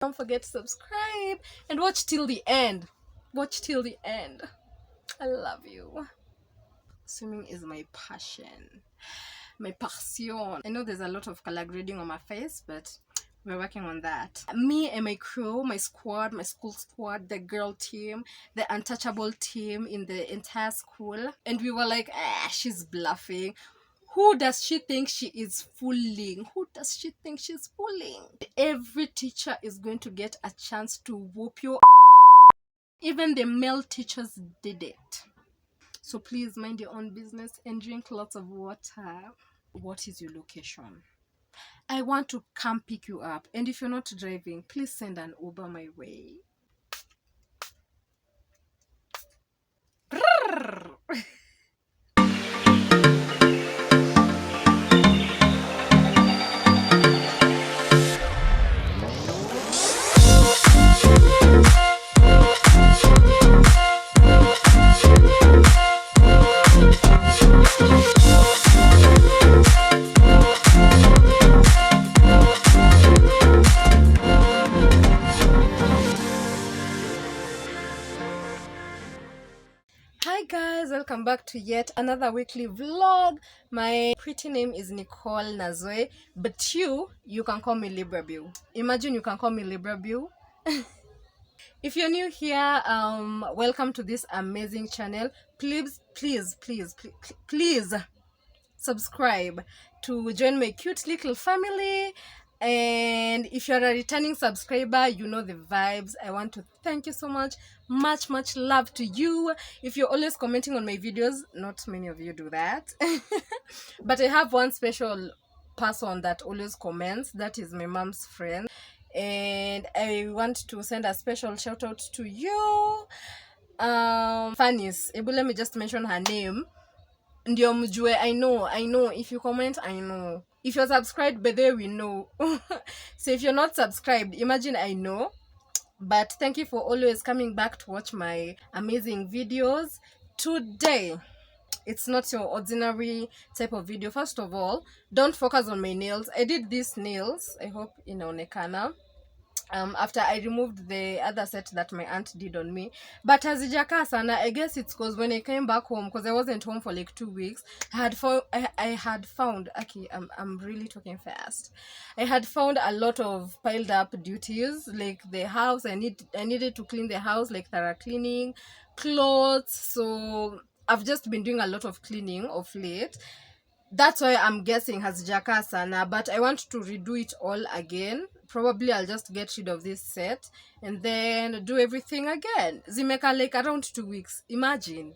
Don't forget to subscribe and watch till the end. Watch till the end. I love you. Swimming is my passion, my passion. I know there's a lot of color grading on my face, but we're working on that. Me and my crew, my squad, my school squad, the girl team, the untouchable team in the entire school. And we were like, she's bluffing. Who does she think she is fooling? Who does she think she's fooling? Every teacher is going to get a chance to whoop you. Even the male teachers did it. So please mind your own business and drink lots of water. What is your location? I want to come pick you up. And if you're not driving, please send an Uber my way. Hi guys, welcome back to yet another weekly vlog. My pretty name is Nicole Nazoe, but you can call me Libra Beau. Imagine you can call me Libra Beau. If you're new here, welcome to this amazing channel. Please subscribe to join my cute little family. And if you're a returning subscriber, you know the vibes. I want to thank you so much. Much love to you. If you're always commenting on my videos, not many of you do that. But I have one special person that always comments. That is my mom's friend. And I want to send a special shout out to you. Fanny's. Let me just mention her name. Ndio mjue. I know. If you comment, I know. If you're subscribed, by there we know. So if you're not subscribed, imagine I know. But thank you for always coming back to watch my amazing videos. Today, it's not your ordinary type of video. First of all, don't focus on my nails. I did these nails. I hope inaonekana. After I removed the other set that my aunt did on me, but hazijakaa sana. I guess it's because when I came back home, because I wasn't home for like 2 weeks, I had found okay, I'm really talking fast. I had found a lot of piled up duties, like the house. I needed to clean the house, like thorough cleaning, clothes. So I've just been doing a lot of cleaning of late. That's why I'm guessing hazijakaa sana, but I want to redo it all again. Probably I'll just get rid of this set and then do everything again. Zimeka like around 2 weeks. Imagine.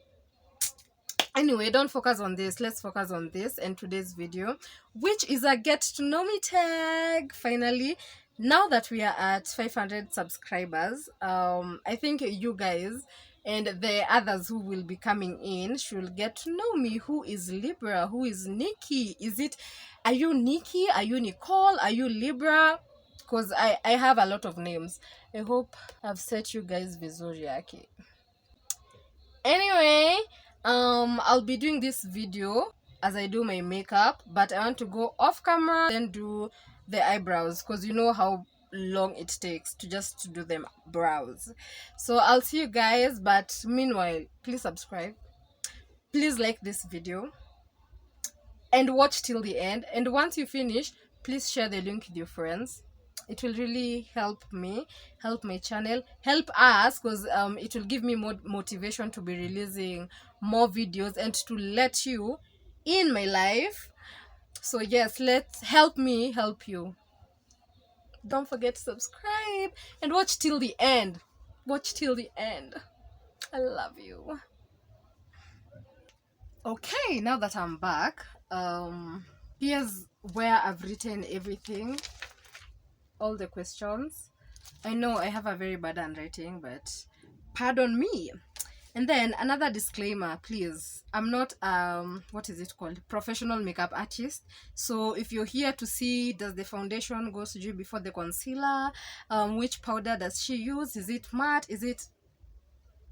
Anyway, don't focus on this. Let's focus on this and today's video, which is a get to know me tag. Finally, now that we are at 500 subscribers, I think you guys and the others who will be coming in should get to know me. Who is Libra? Who is Nikki? Are you Nikki? Are you Nicole? Are you Libra? Because I have a lot of names. I hope I've set you guys vizuri yake. Anyway, I'll be doing this video as I do my makeup, but I want to go off camera and do the eyebrows, because you know how long it takes to just do them brows. So I'll see you guys, but meanwhile, please subscribe, please like this video and watch till the end. And once you finish, please share the link with your friends. It will really help me, help my channel, help us, because it will give me more motivation to be releasing more videos and to let you in my life. So yes, let's help me help you. Don't forget to subscribe and watch till the end. Watch till the end. I love you. Okay, now that I'm back, here's where I've written everything, all the questions. I know I have a very bad handwriting, but pardon me. And then another disclaimer, please. I'm not what is it called, professional makeup artist. So if you're here to see, does the foundation go sujui before the concealer, which powder does she use, is it matte, is it,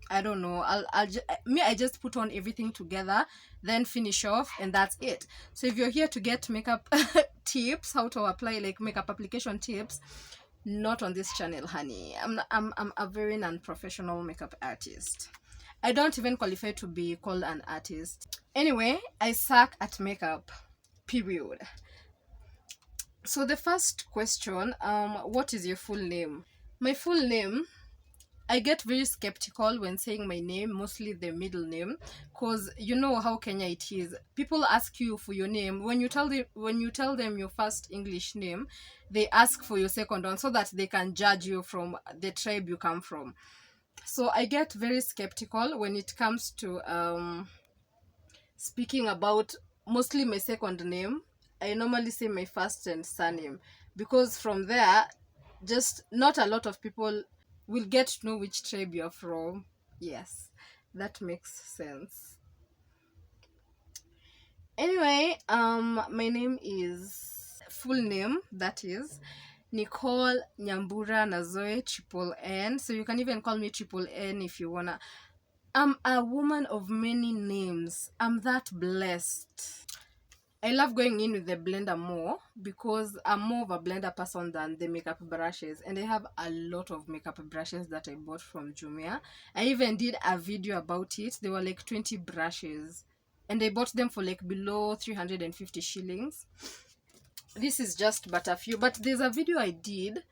I don't know. I just put on everything together, then finish off, and that's it. So if you're here to get makeup tips, how to apply like makeup application tips, Not on this channel, honey. I'm a very non-professional makeup artist. I don't even qualify to be called an artist. Anyway, I suck at makeup. Period. So the first question, what is your full name? My full name, I get very skeptical when saying my name, mostly the middle name, because you know how Kenya it is. People ask you for your name. When you tell them your first English name, they ask for your second one so that they can judge you from the tribe you come from. So I get very skeptical when it comes to speaking about mostly my second name. I normally say my first and surname because from there, just not a lot of people will get to know which tribe you're from. Yes, that makes sense. Anyway, my name is full name, that is Nicole Nyambura Nazoe Triple N. So you can even call me Triple N if you wanna. I'm a woman of many names. I'm that blessed. I love going in with the blender more because I'm more of a blender person than the makeup brushes, and I have a lot of makeup brushes that I bought from Jumia. I even did a video about it. They were like 20 brushes, and I bought them for like below 350 shillings. This is just but a few, but there's a video I did.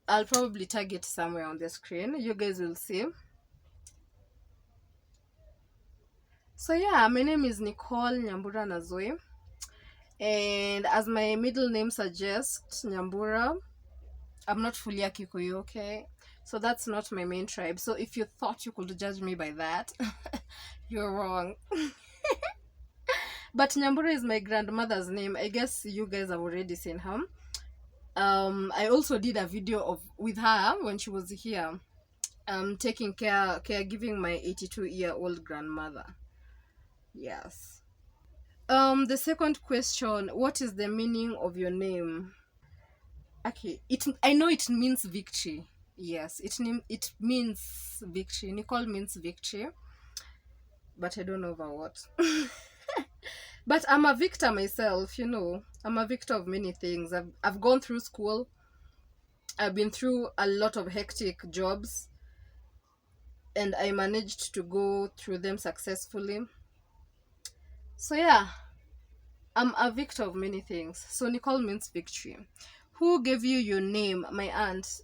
I'll probably tag it somewhere on the screen. You guys will see. So yeah, my name is Nicole Nyambura Nazoe. And as my middle name suggests, Nyambura, I'm not fully a Kikuyu, okay? So that's not my main tribe. So if you thought you could judge me by that, you're wrong. But Nyambura is my grandmother's name. I guess you guys have already seen her. I also did a video of with her when she was here. Taking caregiving my 82-year-old grandmother. Yes. The second question, what is the meaning of your name? Okay, I know it means victory. Yes, it means victory. Nicole means victory, but I don't know about what. But I'm a victor myself, you know. I'm a victor of many things. I've gone through school. I've been through a lot of hectic jobs, and I managed to go through them successfully. So yeah, I'm a victor of many things. So Nicole means victory. Who gave you your name? My aunt.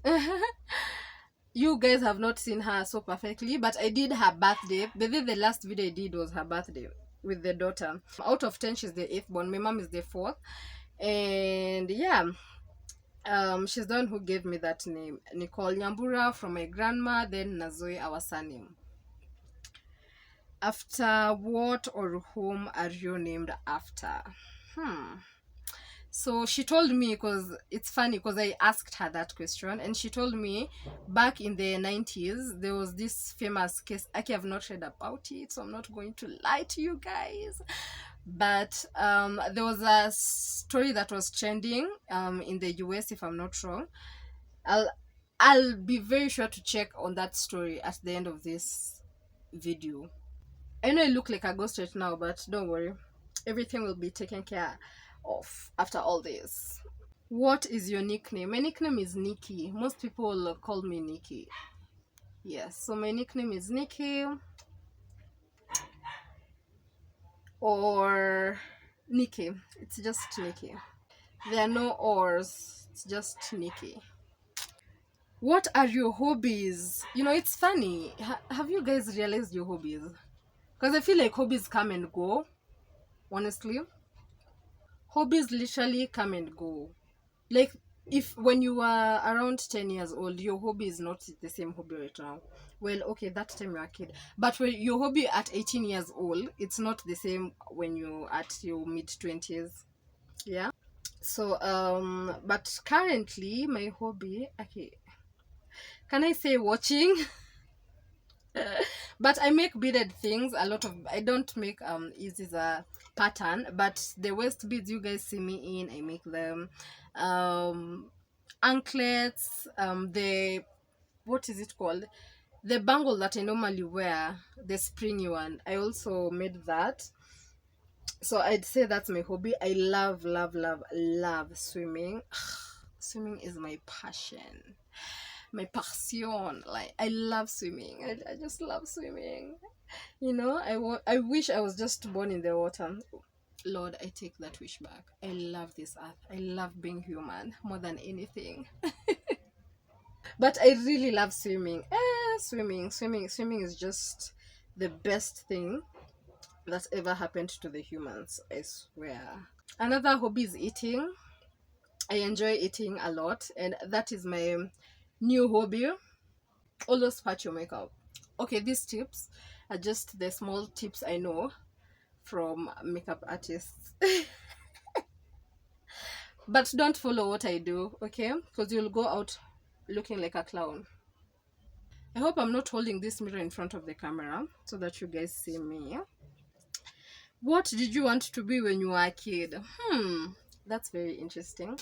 You guys have not seen her so perfectly, but I did her birthday. The last video I did was her birthday with the daughter. Out of 10, she's the 8th born. My mom is the 4th. And yeah, she's the one who gave me that name. Nicole Nyambura from my grandma, then Nazoe, our surname. After what or whom are you named after? So she told me, because it's funny because I asked her that question, and she told me back in the 90s there was this famous case. Actually, I've not read about it, so I'm not going to lie to you guys. But there was a story that was trending in the US, if I'm not wrong. I'll I'll be very sure to check on that story at the end of this video. I know I look like a ghost right now, but don't worry. Everything will be taken care of after all this. What is your nickname? My nickname is Nikki. Most people call me Nikki. Yes, so my nickname is Nikki or Nikki. It's just Nikki. There are no ors. It's just Nikki. What are your hobbies? You know, it's funny. Have you guys realized your hobbies? Because I feel like hobbies come and go, honestly. Hobbies literally come and go. Like, if when you were around 10 years old, your hobby is not the same hobby right now. Well, okay, that time you're a kid. But when your hobby at 18 years old, it's not the same when you're at your mid-20s. Yeah. So, but currently, my hobby, okay, can I say watching? But I make beaded things. A lot of, I don't make easy as a pattern, but the waist beads you guys see me in, I make them. Anklets, the, what is it called, the bangle that I normally wear, the springy one, I also made that. So I'd say that's my hobby. I love swimming. Swimming is my passion, my passion. Like, I love swimming. I just love swimming. I wish I was just born in the water. Lord, I take that wish back. I love this earth. I love being human more than anything. But I really love swimming. Swimming is just the best thing that's ever happened to the humans, I swear. Another hobby is eating. I enjoy eating a lot, and that is my new hobby. Always patch your makeup. Okay, these tips are just the small tips I know from makeup artists. But don't follow what I do, okay? Because you'll go out looking like a clown. I hope I'm not holding this mirror in front of the camera so that you guys see me. What did you want to be when you were a kid? That's very interesting.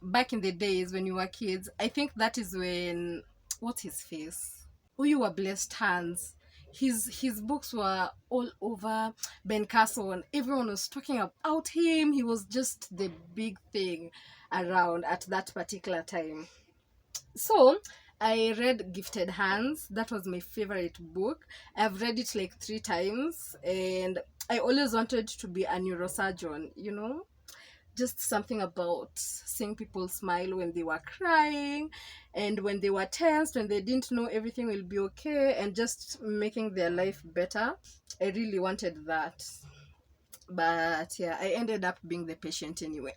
Back in the days when you were kids, I think that is when, what's his face? Oh, you were blessed hands. His books were all over Ben Carson. Everyone was talking about him. He was just the big thing around at that particular time. So I read Gifted Hands. That was my favorite book. I've read it like 3 times, and I always wanted to be a neurosurgeon, just something about seeing people smile when they were crying and when they were tensed, when they didn't know everything will be okay, and just making their life better. I really wanted that. But yeah, I ended up being the patient anyway.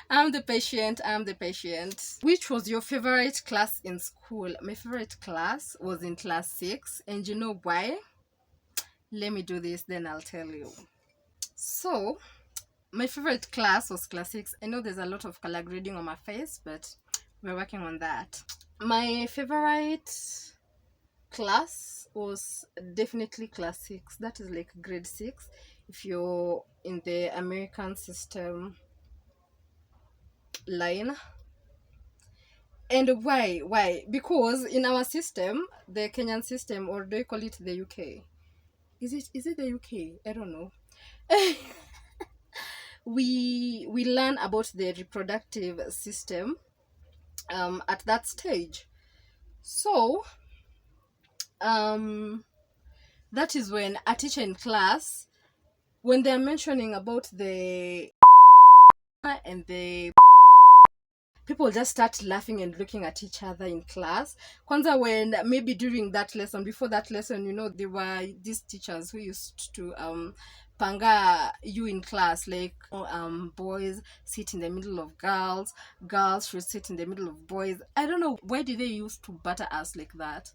I'm the patient. Which was your favorite class in school? My favorite class was in class 6. And you know why? Let me do this, then I'll tell you. So, my favorite class was class 6. I know there's a lot of color grading on my face, but we're working on that. My favorite class was definitely class 6. That is like grade 6 if you're in the American system line. And why? Because in our system, the Kenyan system, or do you call it the UK? Is it the UK? I don't know. We learn about the reproductive system at that stage. So that is when a teacher in class, when they're mentioning about the and the people just start laughing and looking at each other in class. Kwanza, when maybe during that lesson, before that lesson, there were these teachers who used to panga you in class, like boys sit in the middle of girls should sit in the middle of boys. I don't know why did they used to butter us like that.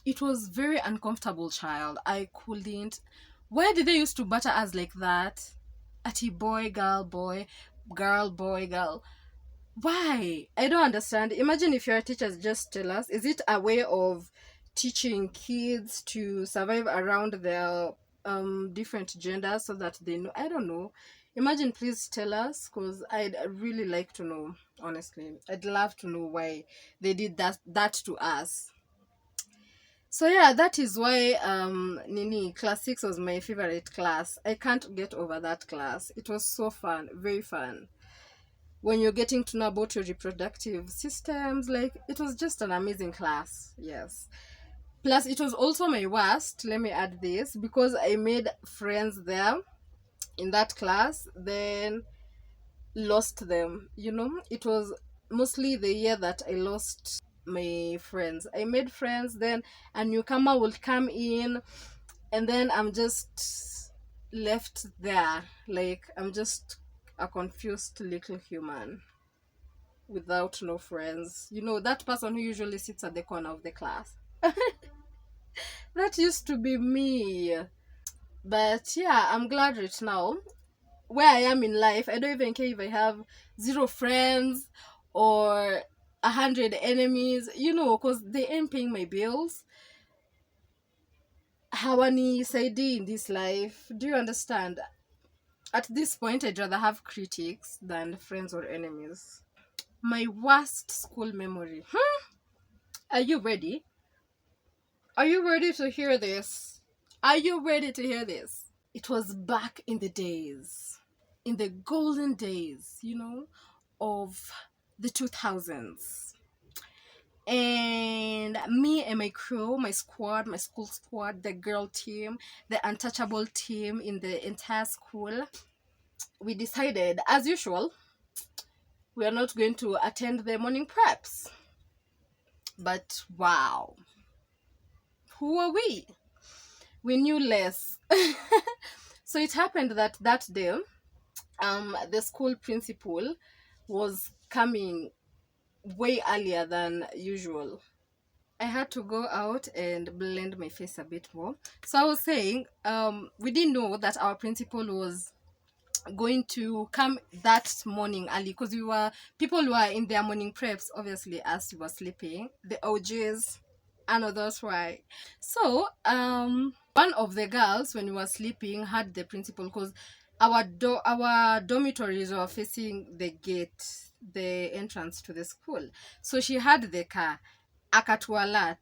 It was very uncomfortable, child. I couldn't. Why did they used to butter us like that? Ati boy, girl, boy, girl, boy, girl. Why? I don't understand. Imagine if your teachers just tell us. Is it a way of teaching kids to survive around their different genders so that they know? I don't know. Imagine, please tell us, because I'd really like to know. Honestly, I'd love to know why they did that to us. So yeah, that is why Nini class 6 was my favorite class. I can't get over that class. It was so fun, very fun. When you're getting to know about your reproductive systems, like, it was just an amazing class. Yes. Plus, it was also my worst. Let me add this, because I made friends there in that class, then lost them. It was mostly the year that I lost my friends. I made friends, then a newcomer will come in, and then I'm just left there. Like, I'm just a confused little human without no friends. That person who usually sits at the corner of the class. That used to be me. But yeah, I'm glad right now where I am in life. I don't even care if I have 0 friends or 100 enemies, because they ain't paying my bills. Hawani Saidi in this life. Do you understand? At this point, I'd rather have critics than friends or enemies. My worst school memory. Are you ready? Are you ready to hear this? Are you ready to hear this? It was back in the days. in the golden days, you know, of the 2000s. And me and my crew, my squad, my school squad, the girl team, the untouchable team in the entire school, we decided, as usual, we are not going to attend the morning preps. But wow, who are we? We knew less. So it happened that that day, the school principal was coming way earlier than usual. I had to go out and blend my face a bit more. So I was saying, we didn't know that our principal was going to come that morning early, because people were in their morning preps, obviously, as we were sleeping, the OGs. I know that's why. So one of the girls, when we were sleeping, had the principal, because our dormitories were facing the gate, the entrance to the school. So she had the car. Akatualat.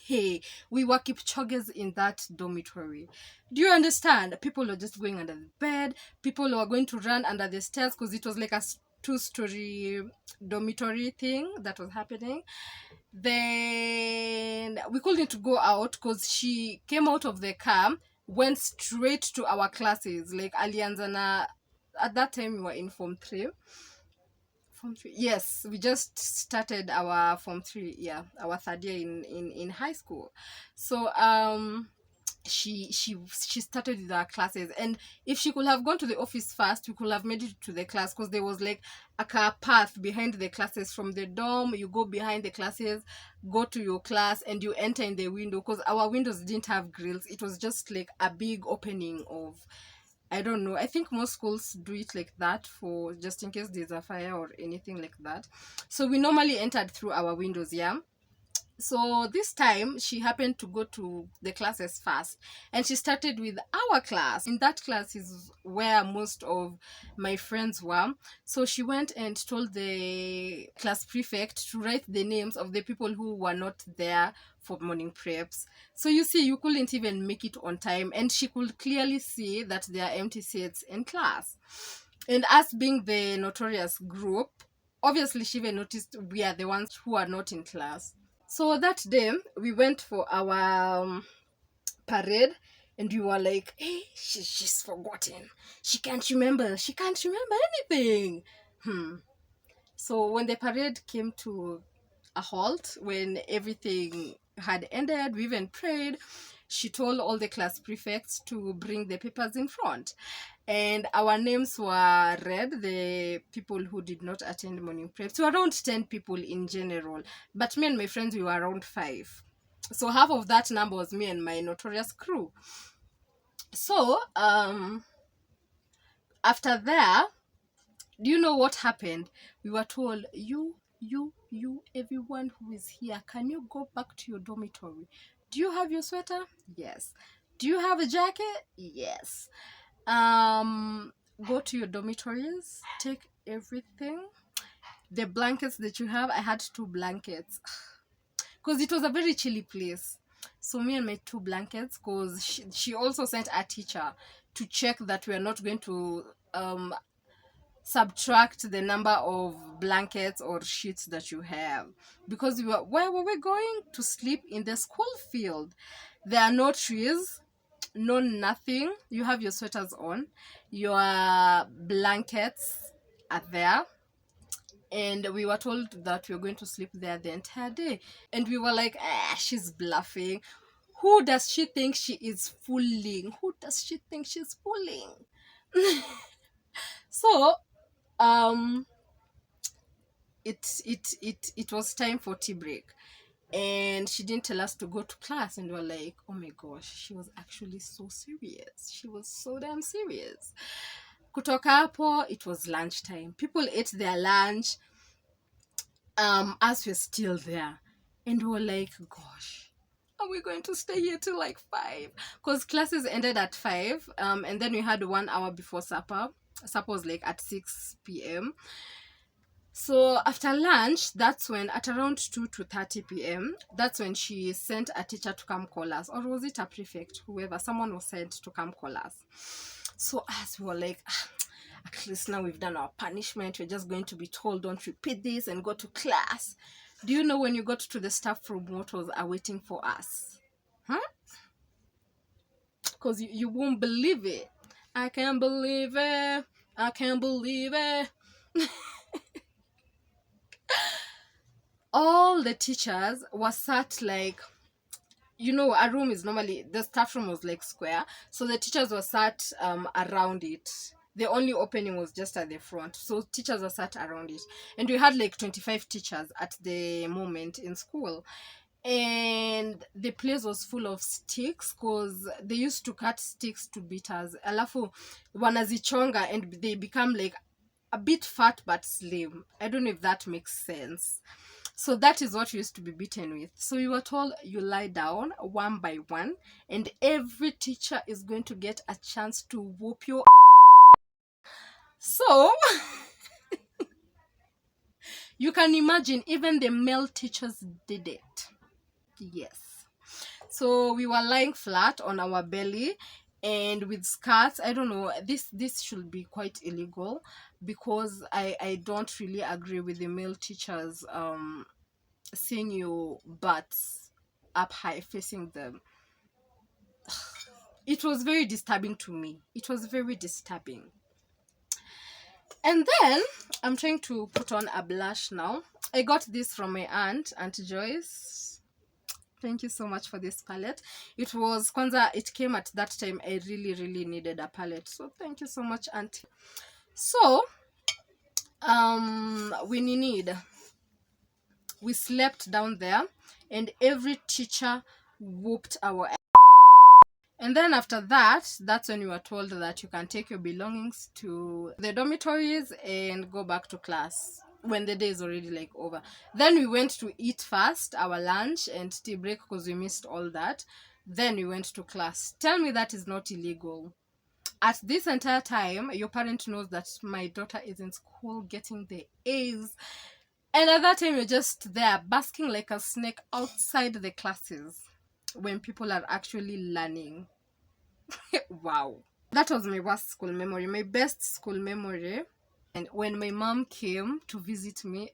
Hey, we were Kipchoges in that dormitory. Do you understand? People were just going under the bed. People were going to run under the stairs, because it was like a two-story dormitory thing that was happening. Then we couldn't go out, because she came out of the car, went straight to our classes. Like Alianzana, at that time we were in Form 3. Form 3, yes, we just started our Form 3, yeah, our third year in high school. So she started with our classes, and if she could have gone to the office first, we could have made it to the class, because there was like a car path behind the classes. From the dorm, you go behind the classes, go to your class, and you enter in the window, because our windows didn't have grills. It was just like a big opening of, I don't know, I think most schools do it like that, for just in case there's a fire or anything like that. So we normally entered through our windows, yeah. So this time she happened to go to the classes first, and she started with our class. In that class is where most of my friends were. So she went and told the class prefect to write the names of the people who were not there for morning preps. So you see, you couldn't even make it on time, and she could clearly see that there are empty seats in class. And us being the notorious group, obviously she even noticed we are the ones who are not in class. So that day we went for our parade, and we were like, hey, she's forgotten. She can't remember. She can't remember anything. So when the parade came to a halt, when everything had ended, we even prayed, she told all the class prefects to bring the papers in front. And our names were read, the people who did not attend morning prep. So around 10 people in general. But me and my friends, we were around 5. So half of that number was me and my notorious crew. So after that, do you know what happened? We were told, you, everyone who is here, can you go back to your dormitory? Do you have your sweater? Yes. Do you have a jacket? Yes. Go to your dormitories, take everything. The blankets that you have, I had 2 blankets, because it was a very chilly place. So me and my 2 blankets, because she also sent a teacher to check that we are not going to subtract the number of blankets or sheets that you have, because where were we going to sleep? In the school field. There are no trees, no nothing. You have your sweaters on, your blankets are there, and we were told that we were going to sleep there the entire day. And we were like, she's bluffing. Who does she think she is fooling? Who does she think she's fooling? So it was time for tea break, and she didn't tell us to go to class, and we were like, oh my gosh, she was actually so serious. She was so damn serious. Kutoka hapo, it was lunchtime. People ate their lunch as we're still there, and we were like, gosh, are we going to stay here till like 5? Because classes ended at 5, and then we had 1 hour before supper. Supper was like at 6 p.m. So after lunch, that's when, at around 2 to 30 p.m., that's when she sent a teacher to come call us. Or was it a prefect? Whoever, someone was sent to come call us. So as we were like, At least now we've done our punishment. We're just going to be told, don't repeat this and go to class. Do you know when you got to the staff room what was awaiting for us? Huh? Because you won't believe it. I can't believe it. I can't believe it. All the teachers were sat like, you know, a room is normally, the staff room was like square, so the teachers were sat around it. The only opening was just at the front, so teachers were sat around it, and we had like 25 teachers at the moment in school. And the place was full of sticks because they used to cut sticks to beat us, alafu wanazichonga and they become like a bit fat but slim. I don't know if that makes sense. So that is what we used to be beaten with. So we were told, you lie down one by one, and every teacher is going to get a chance to whoop your. So you can imagine, even the male teachers did it. Yes. So we were lying flat on our belly and with skirts. I don't know, this should be quite illegal, because I don't really agree with the male teachers seeing your butts up high facing them. It was very disturbing to me. It was very disturbing. And then I'm trying to put on a blush now. I got this from my aunt Joyce. Thank you so much for this palette. It was Kwanzaa, it came at that time I really needed a palette. So thank you so much, auntie. So we slept down there, and every teacher whooped our ass. And then after that, that's when we were told that you can take your belongings to the dormitories and go back to class when the day is already like over. Then we went to eat first, our lunch and tea break, because we missed all that. Then we went to class. Tell me that is not illegal. At this entire time, your parent knows that my daughter is in school getting the A's. And at that time, you're just there basking like a snake outside the classes when people are actually learning. Wow. That was my worst school memory. My best school memory, and when my mom came to visit me,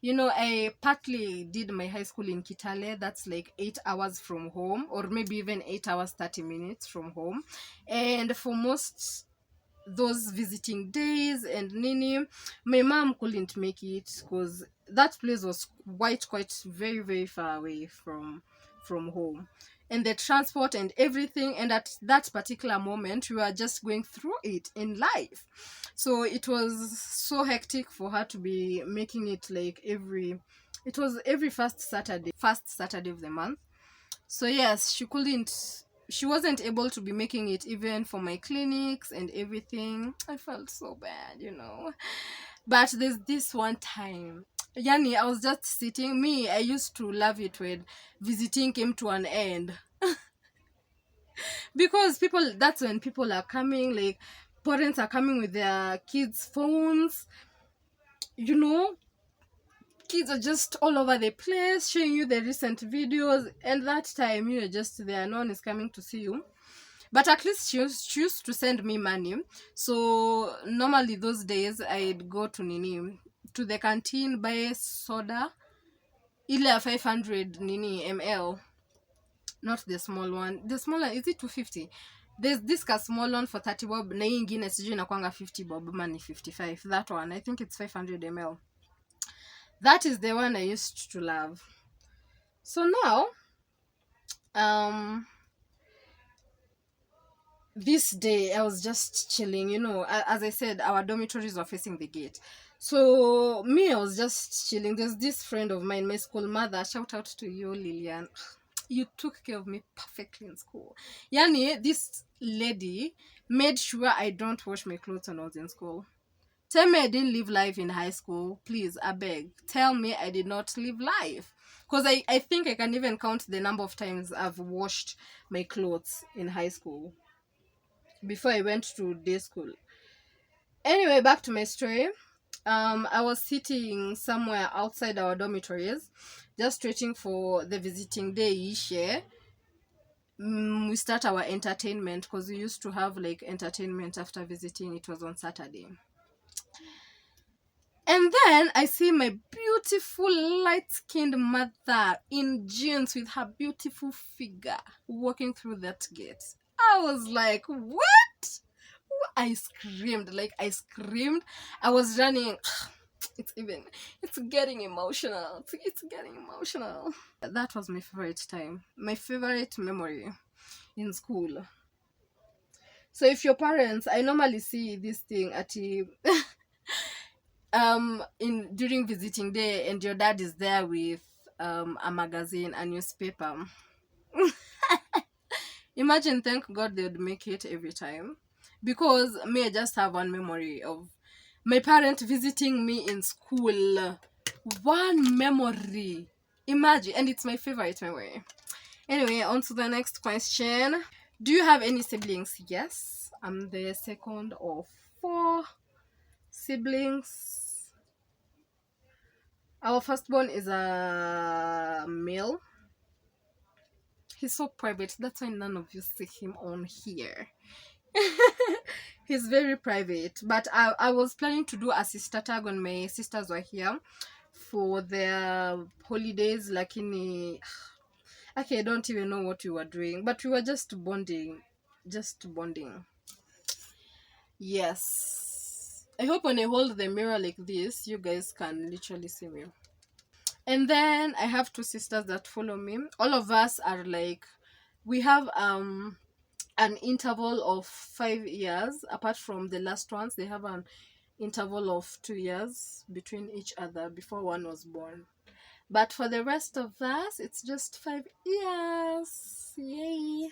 you know, I partly did my high school in Kitale. That's like 8 hours from home, or maybe even 8 hours 30 minutes from home. And for most those visiting days and nini, my mom couldn't make it because that place was quite very far away from home, and the transport and everything. And at that particular moment, we were just going through it in life, so it was so hectic for her to be making it like every first Saturday of the month. So yes, she wasn't able to be making it even for my clinics and everything. I felt so bad, you know. But there's this one time, Yani, I was just sitting. I used to love it when visiting came to an end. Because that's when people are coming, like parents are coming with their kids' phones, you know. Kids are just all over the place showing you the recent videos, and that time you're just there, no one is coming to see you. But at least she used to send me money. So normally those days I'd go to the canteen, buy soda, ile 500 ml, not the small one. The small one, is it 250? There's this small one for 30 bob, na hii ingine sijui inakuanga 50 bob, money 55. That one, I think it's 500 ml. That is the one I used to love. So now, this day I was just chilling, you know. As I said, our dormitories were facing the gate. So I was just chilling. There's this friend of mine, my school mother. Shout out to you, Lillian. You took care of me perfectly in school. Yani, this lady made sure I don't wash my clothes when I was in school. Tell me I didn't live life in high school. Please, I beg. Tell me I did not live life. Because I think I can even count the number of times I've washed my clothes in high school before I went to day school. Anyway, back to my story. I was sitting somewhere outside our dormitories, just waiting for the visiting day. we start our entertainment, because we used to have like entertainment after visiting. It was on Saturday. And then I see my beautiful light-skinned mother in jeans with her beautiful figure walking through that gate. I was like, what? I screamed, like I screamed. I was running. It's getting emotional. It's getting emotional. That was my favorite time. My favorite memory in school. So if your parents, I normally see this thing at the in during visiting day, and your dad is there with a magazine, a newspaper. Imagine, thank God they would make it every time. Because me, I just have one memory of my parent visiting me in school. One memory. Imagine, and it's my favorite memory. Anyway, on to the next question. Do you have any siblings? Yes, I'm the second of 4 siblings. Our firstborn is a male. He's so private. That's why none of you see him on here. He's very private. But I was planning to do a sister tag when my sisters were here for their holidays. Like in okay, I don't even know what we were doing, but we were just bonding. Just bonding. Yes. I hope when I hold the mirror like this, you guys can literally see me. And then I have 2 sisters that follow me. All of us are like, we have an interval of 5 years. Apart from the last ones, they have an interval of 2 years between each other before one was born. But for the rest of us, it's just 5 years. Yay.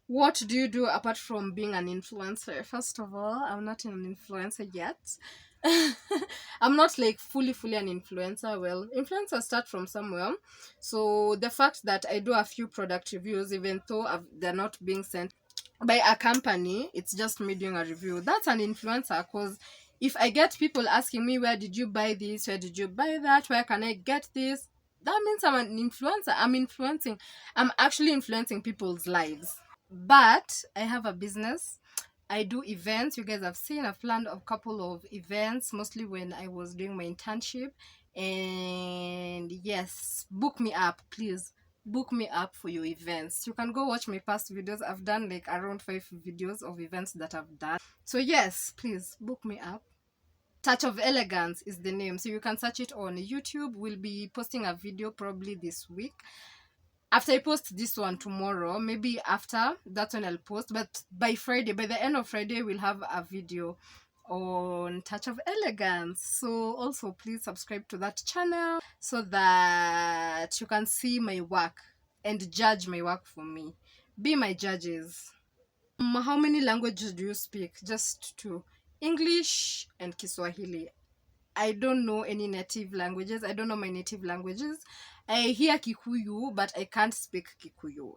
What do you do apart from being an influencer? First of all, I'm not an influencer yet. I'm not like fully an influencer. Well, influencers start from somewhere. So the fact that I do a few product reviews, even though they're not being sent by a company, it's just me doing a review. That's an influencer, because if I get people asking me, where did you buy this? Where did you buy that? Where can I get this? That means I'm an influencer. I'm actually influencing people's lives. But I have a business. I do events. You guys have seen I've planned a couple of events, mostly when I was doing my internship. And yes, book me up, please. Book me up for your events. You can go watch my past videos. I've done like around 5 videos of events that I've done. So yes, please book me up. Touch of Elegance is the name. So you can search it on YouTube. We'll be posting a video probably this week. After I post this one tomorrow, maybe after, that's when I'll post. But by Friday, by the end of Friday, we'll have a video on Touch of Elegance. So also please subscribe to that channel so that you can see my work and judge my work for me. Be my judges. How many languages do you speak? Just 2. English and Kiswahili. I don't know any native languages. I don't know my native languages. I hear Kikuyu, but I can't speak Kikuyu.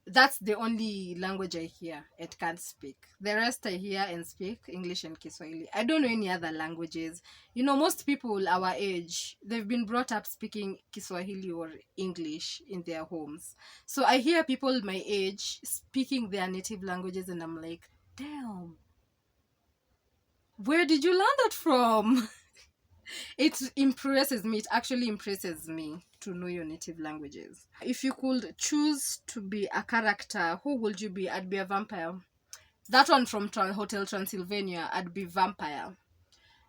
That's the only language I hear and can't speak. The rest I hear and speak English and Kiswahili. I don't know any other languages. You know, most people our age, they've been brought up speaking Kiswahili or English in their homes. So I hear people my age speaking their native languages, and I'm like, damn, where did you learn that from? It impresses me. It actually impresses me to know your native languages. If you could choose to be a character, who would you be? I'd be a vampire. That one from Hotel Transylvania, I'd be vampire.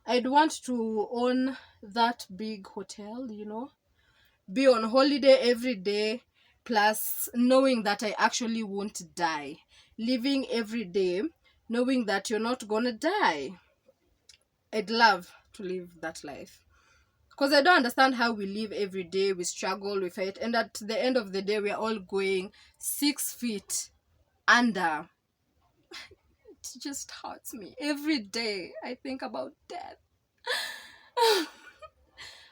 I'd want to own that big hotel, you know, be on holiday every day, plus knowing that I actually won't die. Living every day, knowing that you're not gonna die. I'd love to live that life. Because I don't understand how we live every day, we struggle, we fight, and at the end of the day, we're all going 6 feet under. It just hurts me. Every day, I think about death.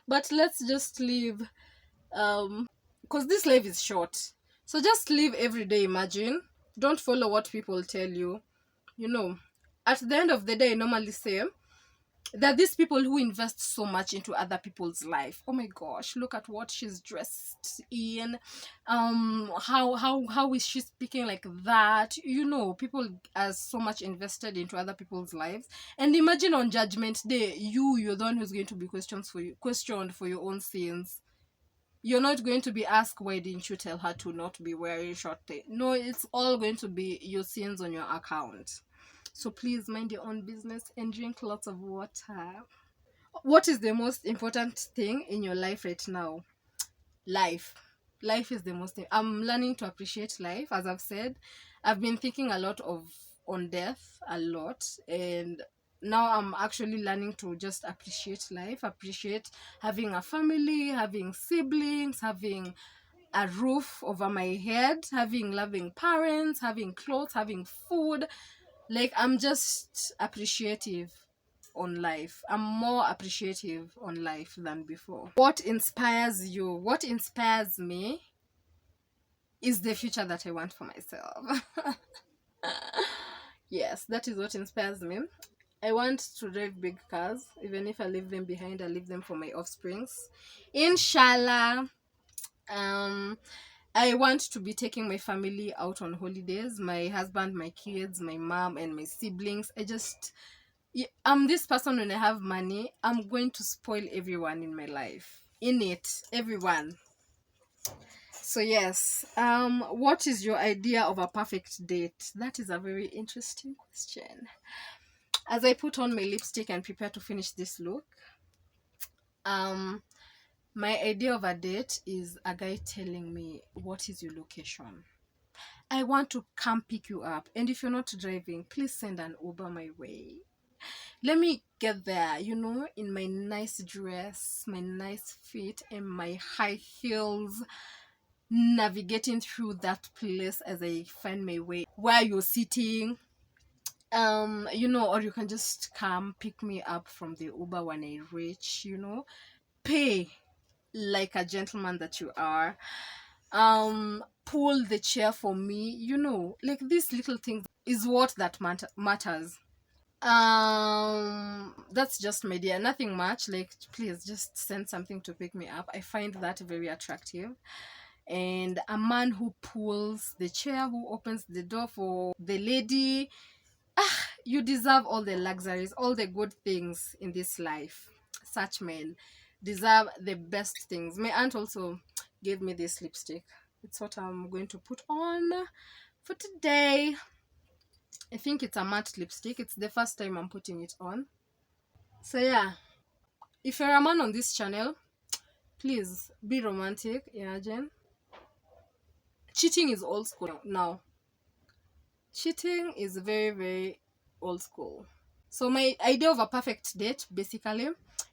But let's just live, because this life is short. So just live every day, imagine. Don't follow what people tell you. You know, at the end of the day, I normally say, There are these people who invest so much into other people's life. Oh my gosh, look at what she's dressed in. How is she speaking like that? You know, people are so much invested into other people's lives. And imagine on Judgment Day, you're the one who's going to be questioned for your own sins. You're not going to be asked, why didn't you tell her to not be wearing short thing? No, it's all going to be your sins on your account. So please mind your own business and drink lots of water. What is the most important thing in your life right now? Life. Life is the most thing. I'm learning to appreciate life. As I've said, I've been thinking a lot of on death a lot, and now I'm actually learning to just appreciate life, appreciate having a family, having siblings, having a roof over my head, having loving parents, having clothes, having food. Like, I'm just appreciative on life. I'm more appreciative on life than before. What inspires you? What inspires me is the future that I want for myself. Yes, that is what inspires me. I want to drive big cars. Even if I leave them behind, I leave them for my offsprings. Inshallah. I want to be taking my family out on holidays. My husband, my kids, my mom, and my siblings. I'm this person. When I have money, I'm going to spoil everyone in my life. In it, everyone. So yes, what is your idea of a perfect date? That is a very interesting question. As I put on my lipstick and prepare to finish this look, um, my idea of a date is a guy telling me, what is your location? I want to come pick you up, and if you're not driving, please send an Uber my way. Let me get there, in my nice dress, my nice fit, and my high heels, navigating through that place as I find my way where you're sitting. Or you can just come pick me up from the Uber when I reach, pay like a gentleman that you are. Pull the chair for me, like these little things is what that matters. That's just my dear, nothing much. Like, please just send something to pick me up. I find that very attractive. And a man who pulls the chair, who opens the door for the lady. You deserve all the luxuries, all the good things in this life. Such men deserve the best things. My aunt also gave me this lipstick. It's what I'm going to put on for today. I think it's a matte lipstick. It's the first time I'm putting it on. So yeah, if you're a man on this channel, please be romantic. Imagine. Cheating is old school now. Cheating is very, very old school. So my idea of a perfect date, basically,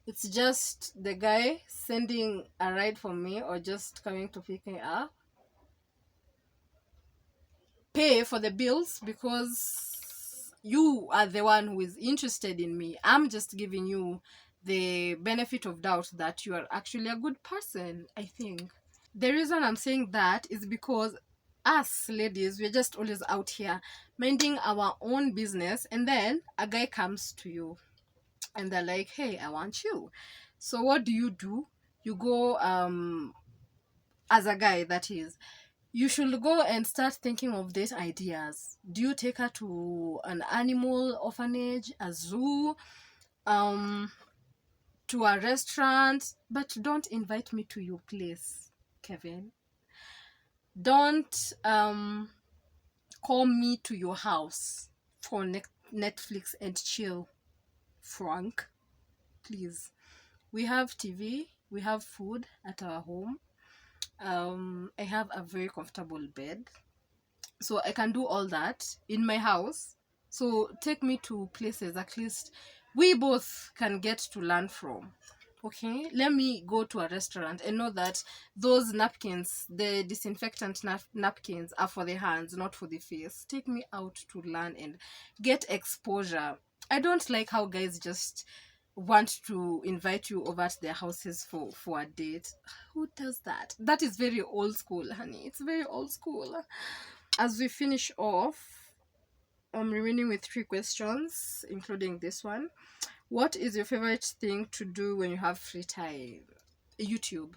it's just the guy sending a ride for me or just coming to pick me up. Pay for the bills because you are the one who is interested in me. I'm just giving you the benefit of doubt that you are actually a good person, I think. The reason I'm saying that is because us ladies, we're just always out here minding our own business, and then a guy comes to you and they're like, hey, I want you. So what do? You go, as a guy, that is, you should go and start thinking of these ideas. Do you take her to an animal orphanage, a zoo, to a restaurant? But don't invite me to your place, Kevin. Don't call me to your house for Netflix and chill, Frank. Please. We have TV, we have food at our home. I have a very comfortable bed, so I can do all that in my house. So take me to places at least we both can get to learn from. Okay, let me go to a restaurant and know that those napkins, the disinfectant napkins, are for the hands, not for the face. Take me out to learn and get exposure. I don't like how guys just want to invite you over to their houses for a date. Who does that? That is very old school, honey. It's very old school. As we finish off, I'm remaining with 3 questions, including this one. What is your favorite thing to do when you have free time? YouTube.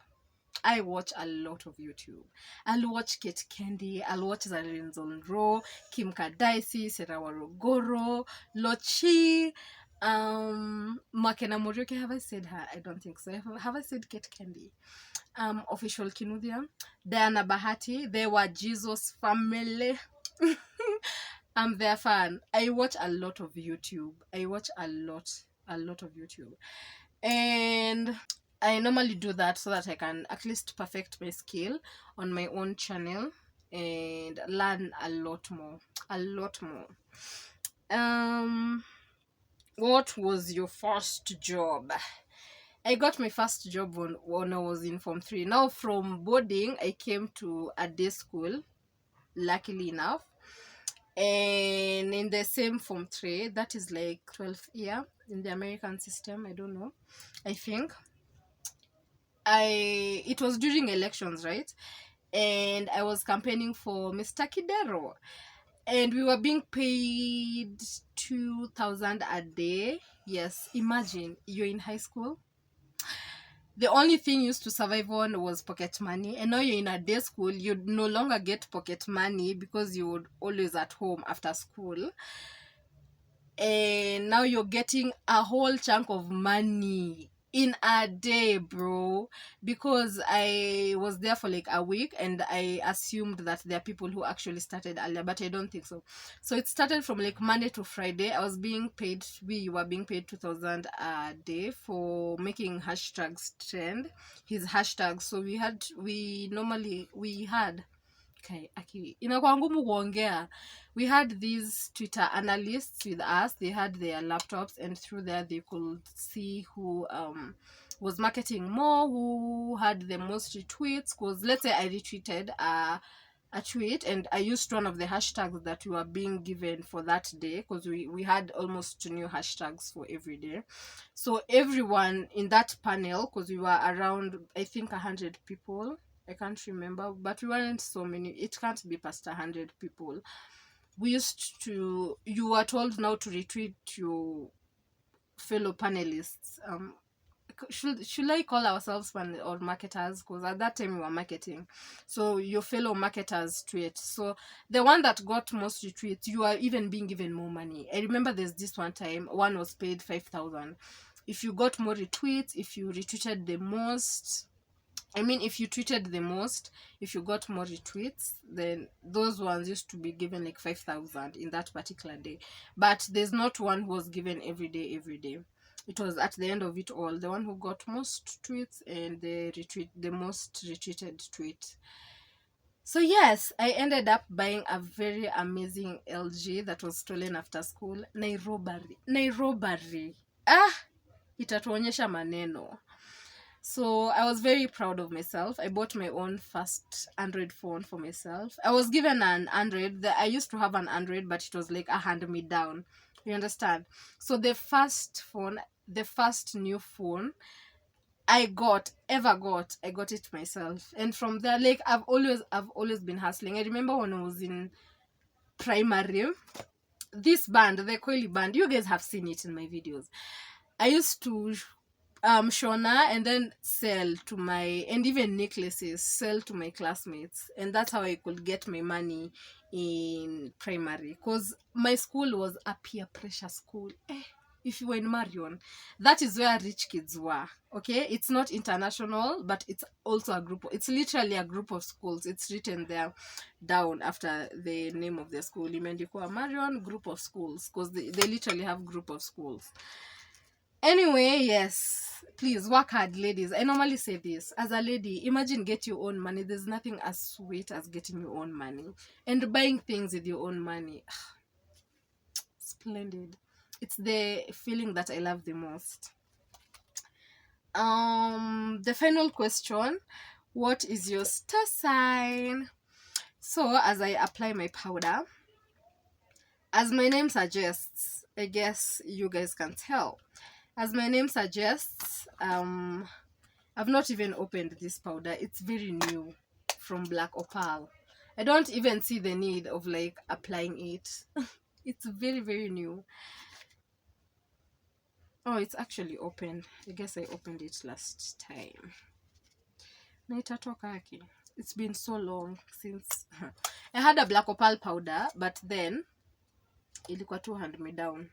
I watch a lot of YouTube. I'll watch Kate Candy, I'll watch Zarinzon Ro, Kim Kadaisi, Sarah Warogoro, Lochi, Makena Morioke. Have I said her? I don't think so. Have I said Kate Candy? Official Kinuthia, Diana Bahati. They were Jesus family. I'm their fan. I watch a lot of YouTube. I watch a lot of YouTube. And I normally do that so that I can at least perfect my skill on my own channel and learn a lot more. A lot more. What was your first job? I got my first job when I was in Form 3. Now, from boarding, I came to a day school, luckily enough. And in the same Form 3, that is like 12th year in the American system, I don't know, I think. It was during elections, right? And I was campaigning for Mr. Kidero. And we were being paid 2,000 a day. Yes, imagine you're in high school. The only thing you used to survive on was pocket money, and now you're in a day school. You no longer get pocket money because you would always at home after school, and now you're getting a whole chunk of money in a day, bro. Because I was there for like a week, and I assumed that there are people who actually started earlier, but I don't think so. So it started from like Monday to Friday. We were being paid 2,000 a day for making hashtags trend, his hashtags. So we had okay, inakuwa ngumu kuongea. We had these Twitter analysts with us. They had their laptops, and through there they could see who was marketing more, who had the most retweets. Because let's say I retweeted a tweet, and I used one of the hashtags that we were being given for that day, because we had almost new hashtags for every day. So everyone in that panel, because we were around, I think, 100 people, I can't remember, but we weren't so many. It can't be past 100 people. You were told now to retweet your fellow panelists. Should I call ourselves or marketers? Because at that time we were marketing. So your fellow marketers tweet. So the one that got most retweets, you are even being given more money. I remember there's this one time, one was paid 5,000. If you got more retweets, if you retweeted the most, if you tweeted the most, if you got more retweets, then those ones used to be given like 5,000 in that particular day. But there's not one who was given every day. It was at the end of it all, the one who got most tweets and the most retweeted tweet. So yes, I ended up buying a very amazing LG that was stolen after school. Nairobi. Itatuonyesha maneno. So I was very proud of myself. I bought my own first Android phone for myself. I was given an Android. I used to have an Android, but it was like a hand-me-down. You understand? So the first new phone I got it myself. And from there, like, I've always been hustling. I remember when I was in primary, this band, the Coily band, you guys have seen it in my videos. I used to Shona and then and even necklaces sell to my classmates, and that's how I could get my money in primary, because my school was a peer pressure school. If you were in Marion, that is where rich kids were. Okay, it's not international, but it's also it's literally a group of schools. It's written there down after the name of the school, Imendikwa Marion group of schools, because they literally have group of schools. Anyway, yes, please work hard, ladies. I normally say this as a lady. Imagine get your own money. There's nothing as sweet as getting your own money and buying things with your own money. Splendid. It's the feeling that I love the most. The final question: what is your star sign? So as I apply my powder, as my name suggests, I guess you guys can tell. As my name suggests, I've not even opened this powder. It's very new from Black Opal. I don't even see the need of like applying it. It's very, very new. Oh, it's actually open. I guess I opened it last time. Na itatoka yake. It's been so long since I had a black opal powder, but then ilikuwa too hand me down.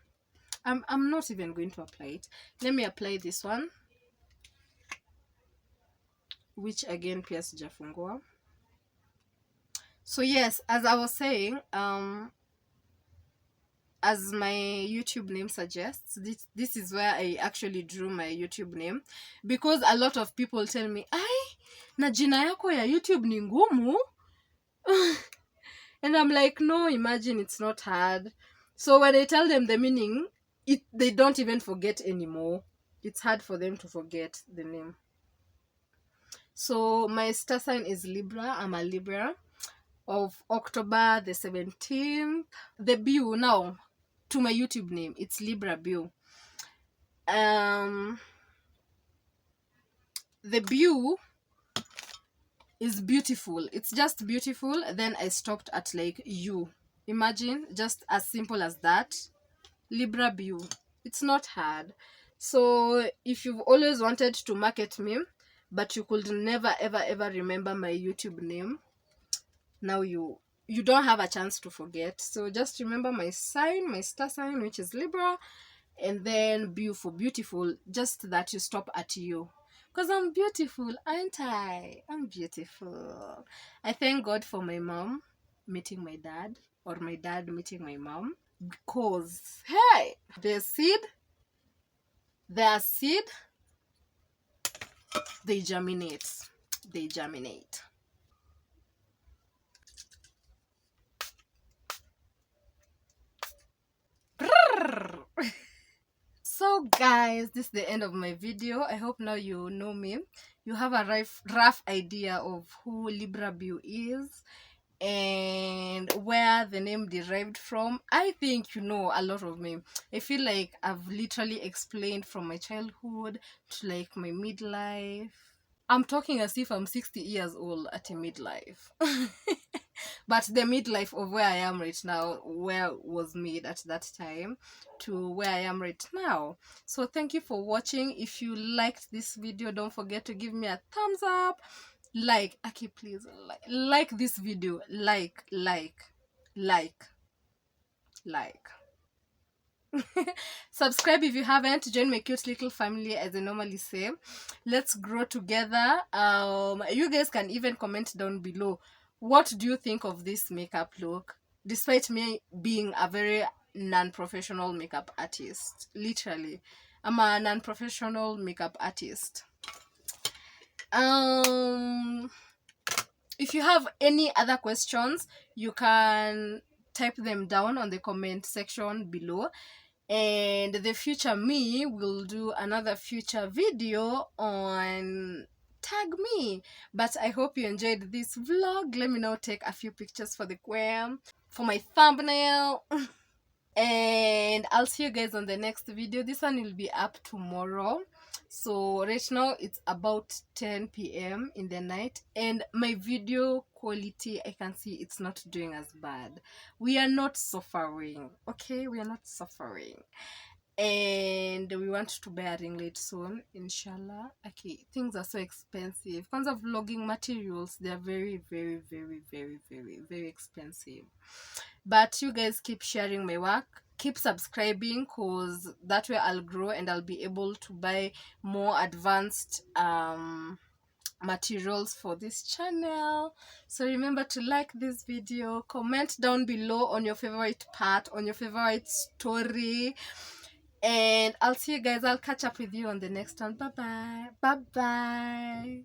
I'm not even going to apply it. Let me apply this one, which again pia sijafungua. So yes, as I was saying, as my YouTube name suggests, this is where I actually drew my YouTube name, because a lot of people tell me, ai, na jina yako ya YouTube ni ngumu. And I'm like, no, imagine, it's not hard. So when I tell them the meaning, they don't even forget anymore. It's hard for them to forget the name. So my star sign is Libra. I'm a Libra of October the 17th. The Beau, now to my YouTube name, it's Libra Beau. The Beau is beautiful. It's just beautiful. Then I stopped at like you. Imagine, just as simple as that. Libra Beau. It's not hard. So if you've always wanted to market me, but you could never ever ever remember my YouTube name, now you don't have a chance to forget. So just remember my sign, my star sign, which is Libra, and then Beau for beautiful. Just that you stop at you. Because I'm beautiful, aren't I? I'm beautiful. I thank God for my mom meeting my dad, or my dad meeting my mom. Because, hey, their seed, they germinate. They germinate. So guys, this is the end of my video. I hope now you know me. You have a rough idea of who Libra Beau is and where the name derived from. I think you know a lot of me. I feel like I've literally explained from my childhood to like my midlife. I'm talking as if I'm 60 years old at a midlife. But the midlife of where I am right now, where was made at that time to where I am right now. So thank you for watching. If you liked this video, don't forget to give me a thumbs up. Like, Aki, please, like this video. Like. Subscribe if you haven't. Join my cute little family, as I normally say. Let's grow together. You guys can even comment down below, what do you think of this makeup look, despite me being a very non-professional makeup artist. Literally, I'm a non-professional makeup artist. If you have any other questions, you can type them down on the comment section below, and the future me will do another future video on tag me. But I hope you enjoyed this vlog. Let me now take a few pictures for the gram, for my thumbnail. And I'll see you guys on the next video. This one will be up tomorrow. So right now it's about 10 p.m. in the night, and my video quality, I can see it's not doing as bad. We are not suffering, okay? We are not suffering, and we want to buy a ring light soon, inshallah. Okay, things are so expensive. Kinds of vlogging materials, they are very very expensive. But you guys keep sharing my work, keep subscribing, because that way I'll grow and I'll be able to buy more advanced materials for this channel. So remember to like this video, comment down below on your favorite part, on your favorite story, and I'll see you guys. I'll catch up with you on the next one. Bye bye.